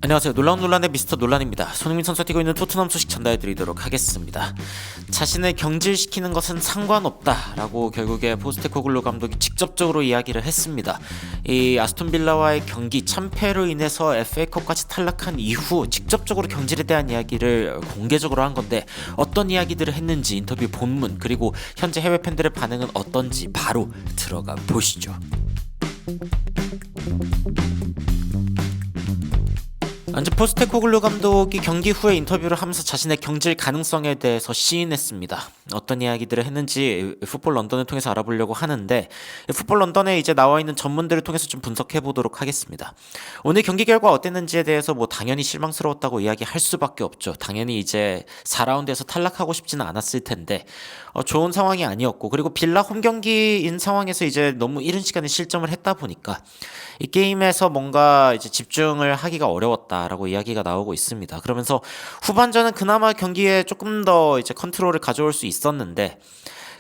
안녕하세요. 놀라운 논란의 미스터 논란입니다. 손흥민 선수가 뛰고 있는 토트넘 소식 전달해드리도록 하겠습니다. 자신을 경질시키는 것은 상관없다라고 결국에 포스테코글루 감독이 직접적으로 이야기를 했습니다. 이 아스톤 빌라와의 경기 참패로 인해서 FA컵까지 탈락한 이후 직접적으로 경질에 대한 이야기를 공개적으로 한 건데, 어떤 이야기들을 했는지 인터뷰 본문 그리고 현재 해외 팬들의 반응은 어떤지 바로 들어가 보시죠. 먼저 포스테코글루 감독이 경기 후에 인터뷰를 하면서 자신의 경질 가능성에 대해서 시인했습니다. 어떤 이야기들을 했는지 풋볼 런던을 통해서 알아보려고 하는데, 풋볼 런던에 이제 나와 있는 전문들을 통해서 좀 분석해 보도록 하겠습니다. 오늘 경기 결과 어땠는지에 대해서 당연히 실망스러웠다고 이야기할 수밖에 없죠. 당연히 이제 4라운드에서 탈락하고 싶지는 않았을 텐데 좋은 상황이 아니었고, 그리고 빌라 홈 경기인 상황에서 이제 너무 이른 시간에 실점을 했다 보니까 이 게임에서 뭔가 이제 집중을 하기가 어려웠다라고 이야기가 나오고 있습니다. 그러면서 후반전은 그나마 경기에 조금 더 이제 컨트롤을 가져올 수 있었는데,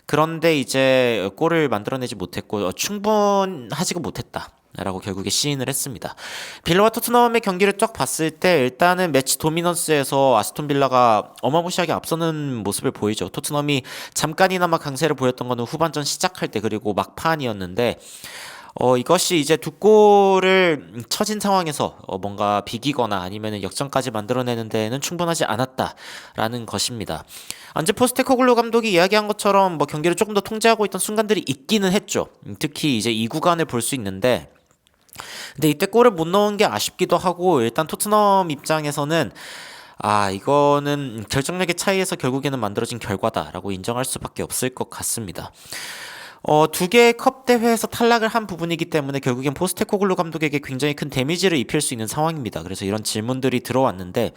그런데 이제 골을 만들어내지 못했고 충분하지가 못했다 라고 결국에 시인을 했습니다. 빌라와 토트넘의 경기를 쫙 봤을 때 일단은 매치 도미넌스에서 아스톤 빌라가 어마무시하게 앞서는 모습을 보이죠. 토트넘이 잠깐이나마 강세를 보였던 거는 후반전 시작할 때 그리고 막판이었는데, 이것이 이제 두 골을 쳐진 상황에서 뭔가 비기거나 아니면 역전까지 만들어내는 데에는 충분하지 않았다라는 것입니다. 안제 포스테코글루 감독이 이야기한 것처럼 경기를 조금 더 통제하고 있던 순간들이 있기는 했죠. 특히 이제 이 구간을 볼 수 있는데, 근데 이때 골을 못 넣은 게 아쉽기도 하고, 일단 토트넘 입장에서는 이거는 결정력의 차이에서 결국에는 만들어진 결과다라고 인정할 수밖에 없을 것 같습니다. 두 개의 컵 대회에서 탈락을 한 부분이기 때문에 결국엔 포스테코글루 감독에게 굉장히 큰 데미지를 입힐 수 있는 상황입니다. 그래서 이런 질문들이 들어왔는데,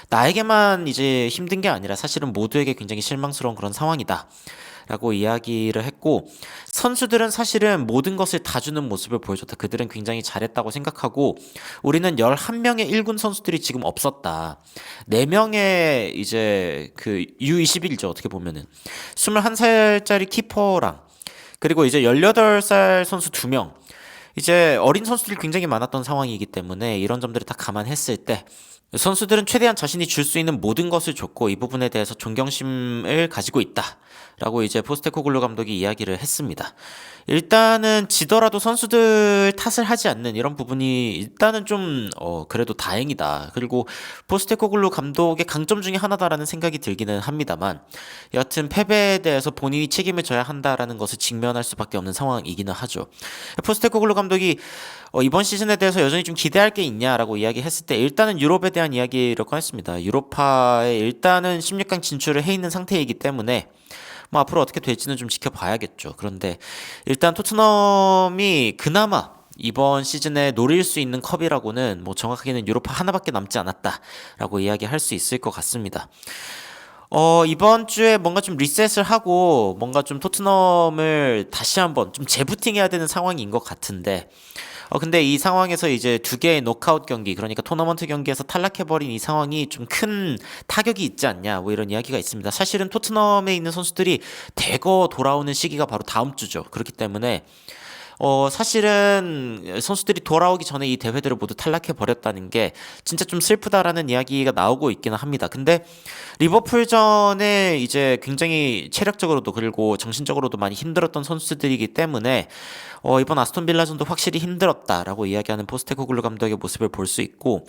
나에게만 이제 힘든 게 아니라 사실은 모두에게 굉장히 실망스러운 그런 상황이다 라고 이야기를 했고, 선수들은 사실은 모든 것을 다 주는 모습을 보여줬다. 그들은 굉장히 잘했다고 생각하고, 우리는 11명의 1군 선수들이 지금 없었다. 4명의 이제 그 U21죠. 어떻게 보면은 21살짜리 키퍼랑 그리고 이제 18살 선수 2명, 이제 어린 선수들이 굉장히 많았던 상황이기 때문에 이런 점들을 다 감안했을 때 선수들은 최대한 자신이 줄 수 있는 모든 것을 줬고 이 부분에 대해서 존경심을 가지고 있다라고 이제 포스테코글루 감독이 이야기를 했습니다. 일단은 지더라도 선수들 탓을 하지 않는 이런 부분이 일단은 좀 그래도 다행이다. 그리고 포스테코글루 감독의 강점 중에 하나다라는 생각이 들기는 합니다만, 여하튼 패배에 대해서 본인이 책임을 져야 한다라는 것을 직면할 수밖에 없는 상황이기는 하죠. 포스테코글루 감독이 이번 시즌에 대해서 여전히 좀 기대할 게 있냐라고 이야기했을 때, 일단은 유럽에 대한 이야기를 꺼냈습니다. 유로파에 일단은 16강 진출을 해 있는 상태이기 때문에 앞으로 어떻게 될지는 좀 지켜봐야겠죠. 그런데 일단 토트넘이 그나마 이번 시즌에 노릴 수 있는 컵이라고는 정확하게는 유로파 하나밖에 남지 않았다라고 이야기할 수 있을 것 같습니다. 이번 주에 뭔가 좀 리셋을 하고 뭔가 좀 토트넘을 다시 한번 좀 재부팅해야 되는 상황인 것 같은데, 근데 이 상황에서 이제 두 개의 노크아웃 경기, 그러니까 토너먼트 경기에서 탈락해버린 이 상황이 좀 큰 타격이 있지 않냐, 이런 이야기가 있습니다. 사실은 토트넘에 있는 선수들이 대거 돌아오는 시기가 바로 다음 주죠. 그렇기 때문에 사실은 선수들이 돌아오기 전에 이 대회들을 모두 탈락해 버렸다는 게 진짜 좀 슬프다라는 이야기가 나오고 있기는 합니다. 근데 리버풀전에 이제 굉장히 체력적으로도 그리고 정신적으로도 많이 힘들었던 선수들이기 때문에 이번 아스톤 빌라전도 확실히 힘들었다라고 이야기하는 포스테코글루 감독의 모습을 볼 수 있고,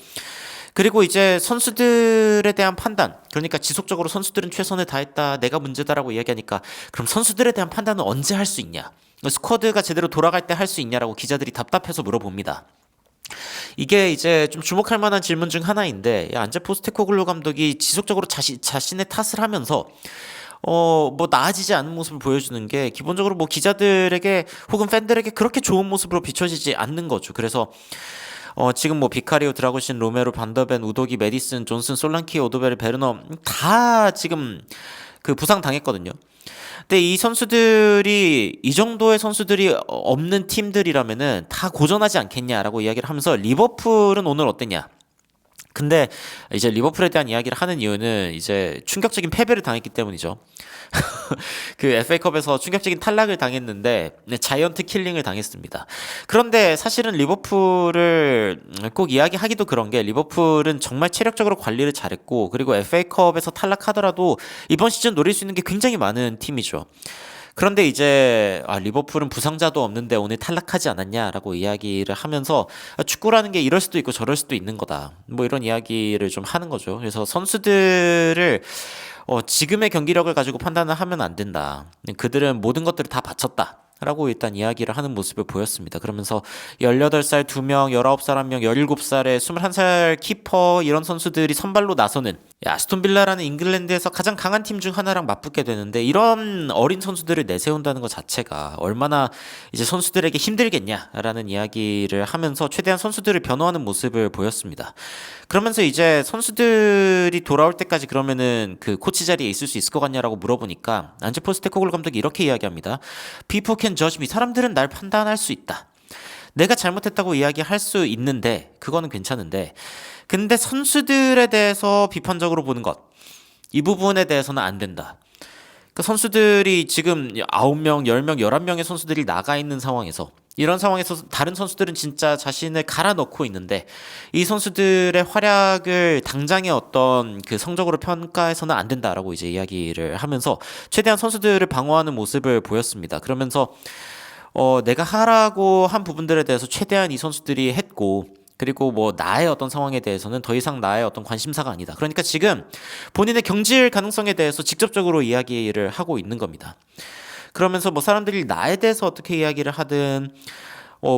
그리고 이제 선수들에 대한 판단, 그러니까 지속적으로 선수들은 최선을 다했다, 내가 문제다라고 이야기하니까, 그럼 선수들에 대한 판단은 언제 할 수 있냐, 스쿼드가 제대로 돌아갈 때 할 수 있냐라고 기자들이 답답해서 물어봅니다. 이게 이제 좀 주목할 만한 질문 중 하나인데, 안제 포스테코글루 감독이 지속적으로 자신의 탓을 하면서 나아지지 않은 모습을 보여주는 게 기본적으로 기자들에게 혹은 팬들에게 그렇게 좋은 모습으로 비춰지지 않는 거죠. 그래서 지금 비카리오, 드라고신, 로메로, 반더벤, 우도기, 메디슨, 존슨, 솔랑키, 오도베르, 베르너 다 지금 부상 당했거든요. 근데 이 선수들이 이 정도의 선수들이 없는 팀들이라면은 다 고전하지 않겠냐라고 이야기를 하면서, 리버풀은 오늘 어땠냐? 근데 이제 리버풀에 대한 이야기를 하는 이유는 이제 충격적인 패배를 당했기 때문이죠. 그 FA컵에서 충격적인 탈락을 당했는데 자이언트 킬링을 당했습니다. 그런데 사실은 리버풀을 꼭 이야기하기도 그런 게 리버풀은 정말 체력적으로 관리를 잘했고 그리고 FA컵에서 탈락하더라도 이번 시즌 노릴 수 있는 게 굉장히 많은 팀이죠. 그런데 이제 리버풀은 부상자도 없는데 오늘 탈락하지 않았냐라고 이야기를 하면서 축구라는 게 이럴 수도 있고 저럴 수도 있는 거다. 뭐 이런 이야기를 좀 하는 거죠. 그래서 선수들을 지금의 경기력을 가지고 판단을 하면 안 된다. 그들은 모든 것들을 다 바쳤다. 라고 일단 이야기를 하는 모습을 보였습니다. 그러면서 18살 2명, 19살 1명, 17살에 21살 키퍼 이런 선수들이 선발로 나서는 아스톤빌라라는 잉글랜드에서 가장 강한 팀 중 하나랑 맞붙게 되는데 이런 어린 선수들을 내세운다는 것 자체가 얼마나 이제 선수들에게 힘들겠냐라는 이야기를 하면서 최대한 선수들을 변호하는 모습을 보였습니다. 그러면서 이제 선수들이 돌아올 때까지 그러면은 그 코치 자리에 있을 수 있을 것 같냐라고 물어보니까 안제 포스테코글루 감독이 이렇게 이야기합니다. People can judge me. 사람들은 날 판단할 수 있다. 내가 잘못했다고 이야기할 수 있는데 그거는 괜찮은데 근데 선수들에 대해서 비판적으로 보는 것 이 부분에 대해서는 안 된다. 그 선수들이 지금 9명, 10명, 11명의 선수들이 나가 있는 상황에서 이런 상황에서 다른 선수들은 진짜 자신을 갈아 넣고 있는데 이 선수들의 활약을 당장의 어떤 그 성적으로 평가해서는 안 된다라고 이제 이야기를 하면서 최대한 선수들을 방어하는 모습을 보였습니다. 그러면서 내가 하라고 한 부분들에 대해서 최대한 이 선수들이 했고 그리고 뭐 나의 어떤 상황에 대해서는 더 이상 나의 어떤 관심사가 아니다. 그러니까 지금 본인의 경질 가능성에 대해서 직접적으로 이야기를 하고 있는 겁니다. 그러면서 뭐 사람들이 나에 대해서 어떻게 이야기를 하든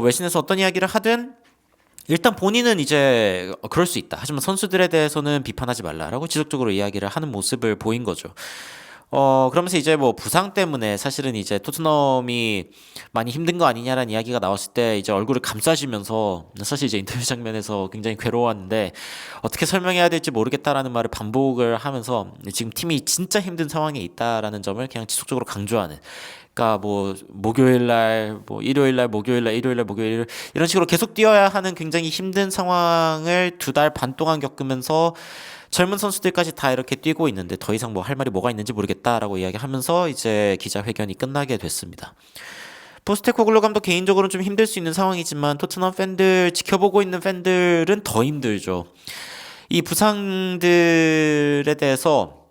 외신에서 어떤 이야기를 하든 일단 본인은 이제 그럴 수 있다. 하지만 선수들에 대해서는 비판하지 말라라고 지속적으로 이야기를 하는 모습을 보인 거죠. 그러면서 이제 뭐 부상 때문에 사실은 이제 토트넘이 많이 힘든 거 아니냐라는 이야기가 나왔을 때 이제 얼굴을 감싸시면서 사실 이제 인터뷰 장면에서 굉장히 괴로웠는데 어떻게 설명해야 될지 모르겠다라는 말을 반복을 하면서 지금 팀이 진짜 힘든 상황에 있다라는 점을 그냥 지속적으로 강조하는 그러니까 뭐 목요일 날, 뭐 일요일 날, 목요일 날, 일요일 날, 목요일 날 이런 식으로 계속 뛰어야 하는 굉장히 힘든 상황을 2달 반 동안 겪으면서 젊은 선수들까지 다 이렇게 뛰고 있는데 더 이상 뭐 할 말이 뭐가 있는지 모르겠다라고 이야기하면서 이제 기자회견이 끝나게 됐습니다. 포스테코글루 감독 개인적으로는 좀 힘들 수 있는 상황이지만 토트넘 팬들 지켜보고 있는 팬들은 더 힘들죠. 이 부상들에 대해서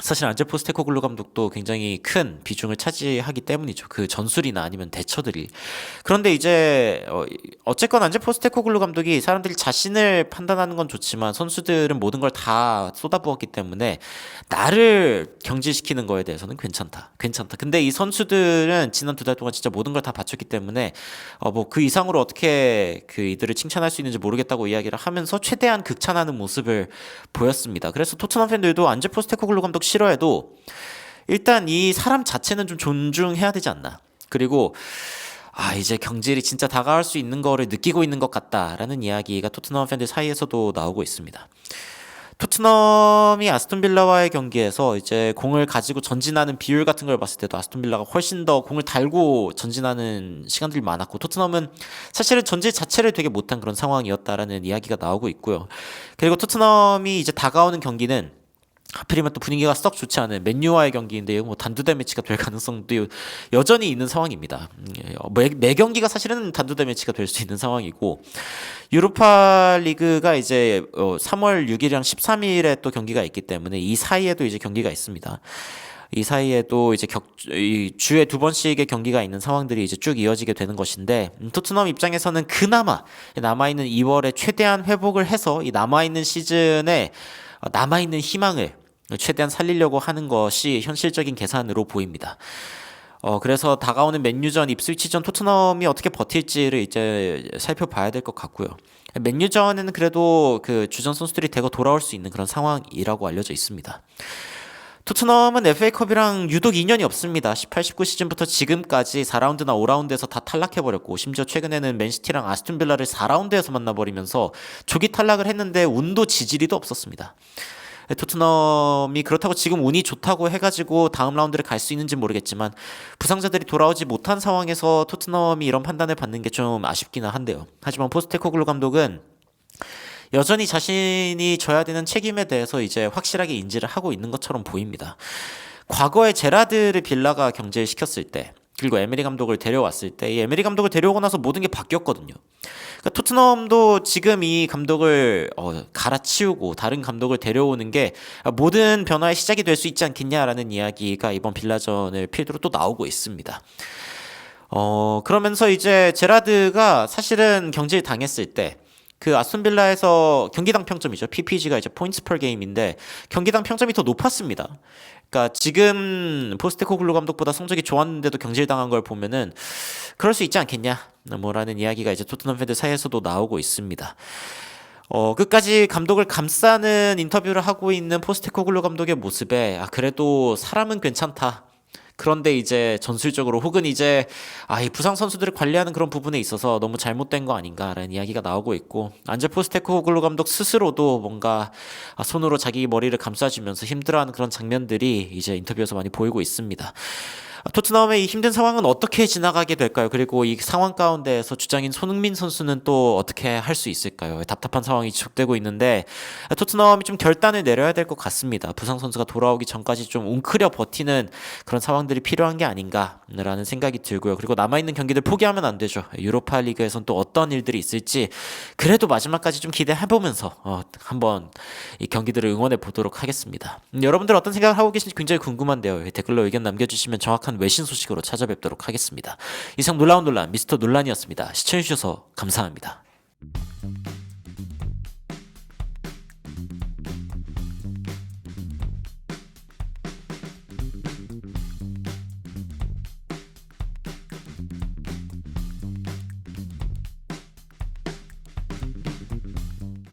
사실 안제 포스테코글루 감독도 굉장히 큰 비중을 차지하기 때문이죠. 그 전술이나 아니면 대처들이. 그런데 이제 어쨌건 안제 포스테코글루 감독이 사람들이 자신을 판단하는 건 좋지만 선수들은 모든 걸 다 쏟아부었기 때문에 나를 경질시키는 거에 대해서는 괜찮다. 괜찮다. 근데 이 선수들은 지난 2달 동안 진짜 모든 걸 다 바쳤기 때문에 뭐 그 이상으로 어떻게 그 이들을 칭찬할 수 있는지 모르겠다고 이야기를 하면서 최대한 극찬하는 모습을 보였습니다. 그래서 토트넘 팬들도 안제 포스테코글루 감독 싫어해도 일단 이 사람 자체는 좀 존중해야 되지 않나. 그리고 이제 경질이 진짜 다가올 수 있는 거를 느끼고 있는 것 같다라는 이야기가 토트넘 팬들 사이에서도 나오고 있습니다. 토트넘이 아스톤빌라와의 경기에서 이제 공을 가지고 전진하는 비율 같은 걸 봤을 때도 아스톤빌라가 훨씬 더 공을 달고 전진하는 시간들이 많았고 토트넘은 사실은 전질 자체를 되게 못한 그런 상황이었다라는 이야기가 나오고 있고요. 그리고 토트넘이 이제 다가오는 경기는 하필이면 또 분위기가 썩 좋지 않은 맨유와의 경기인데요. 뭐 단두대 매치가 될 가능성도 여전히 있는 상황입니다. 매 경기가 사실은 단두대 매치가 될 수 있는 상황이고 유로파 리그가 이제 3월 6일이랑 13일에 또 경기가 있기 때문에 이 사이에도 이제 경기가 있습니다. 이 사이에도 이제 이 주에 2번씩의 경기가 있는 상황들이 이제 쭉 이어지게 되는 것인데 토트넘 입장에서는 그나마 남아있는 2월에 최대한 회복을 해서 이 남아있는 시즌에 남아있는 희망을 최대한 살리려고 하는 것이 현실적인 계산으로 보입니다. 그래서 다가오는 맨유전, 입스위치전 토트넘이 어떻게 버틸지를 이제 살펴봐야 될 것 같고요. 맨유전에는 그래도 그 주전 선수들이 대거 돌아올 수 있는 그런 상황이라고 알려져 있습니다. 토트넘은 FA컵이랑 유독 인연이 없습니다. 18, 19 시즌부터 지금까지 4라운드나 5라운드에서 다 탈락해버렸고 심지어 최근에는 맨시티랑 아스톤빌라를 4라운드에서 만나버리면서 조기 탈락을 했는데 운도 지지리도 없었습니다. 토트넘이 그렇다고 지금 운이 좋다고 해가지고 다음 라운드를 갈 수 있는지 모르겠지만 부상자들이 돌아오지 못한 상황에서 토트넘이 이런 판단을 받는 게 좀 아쉽기는 한데요. 하지만 포스테코글루 감독은 여전히 자신이 져야 되는 책임에 대해서 이제 확실하게 인지를 하고 있는 것처럼 보입니다. 과거에 제라드를 빌라가 경질을 시켰을 때, 그리고 에메리 감독을 데려왔을 때, 이 에메리 감독을 데려오고 나서 모든 게 바뀌었거든요. 그러니까 토트넘도 지금 이 감독을 갈아치우고 다른 감독을 데려오는 게 모든 변화의 시작이 될 수 있지 않겠냐라는 이야기가 이번 빌라전을 필두로 또 나오고 있습니다. 그러면서 이제 제라드가 사실은 경질 당했을 때 그 아스톤빌라에서 경기당 평점이죠. PPG가 이제 포인트 per 게임인데 경기당 평점이 더 높았습니다. 그러니까 지금 포스테코글루 감독보다 성적이 좋았는데도 경질당한 걸 보면은 그럴 수 있지 않겠냐 뭐라는 이야기가 이제 토트넘 팬들 사이에서도 나오고 있습니다. 끝까지 감독을 감싸는 인터뷰를 하고 있는 포스테코글루 감독의 모습에 그래도 사람은 괜찮다. 그런데 이제 전술적으로 혹은 이제 이 부상 선수들을 관리하는 그런 부분에 있어서 너무 잘못된 거 아닌가라는 이야기가 나오고 있고 안제 포스테코글루 감독 스스로도 뭔가 손으로 자기 머리를 감싸주면서 힘들어하는 그런 장면들이 이제 인터뷰에서 많이 보이고 있습니다. 토트넘의 이 힘든 상황은 어떻게 지나가게 될까요? 그리고 이 상황 가운데에서 주장인 손흥민 선수는 또 어떻게 할 수 있을까요? 답답한 상황이 지속되고 있는데 토트넘이 좀 결단을 내려야 될 것 같습니다. 부상 선수가 돌아오기 전까지 좀 웅크려 버티는 그런 상황들이 필요한 게 아닌가라는 생각이 들고요. 그리고 남아있는 경기들 포기하면 안 되죠. 유로파 리그에선 또 어떤 일들이 있을지 그래도 마지막까지 좀 기대해보면서 한번 이 경기들을 응원해 보도록 하겠습니다. 여러분들 어떤 생각을 하고 계신지 굉장히 궁금한데요. 댓글로 의견 남겨주시면 정확한 외신 소식으로 찾아뵙도록 하겠습니다. 이상 놀라운 논란 미스터 논란이었습니다. 시청해주셔서 감사합니다.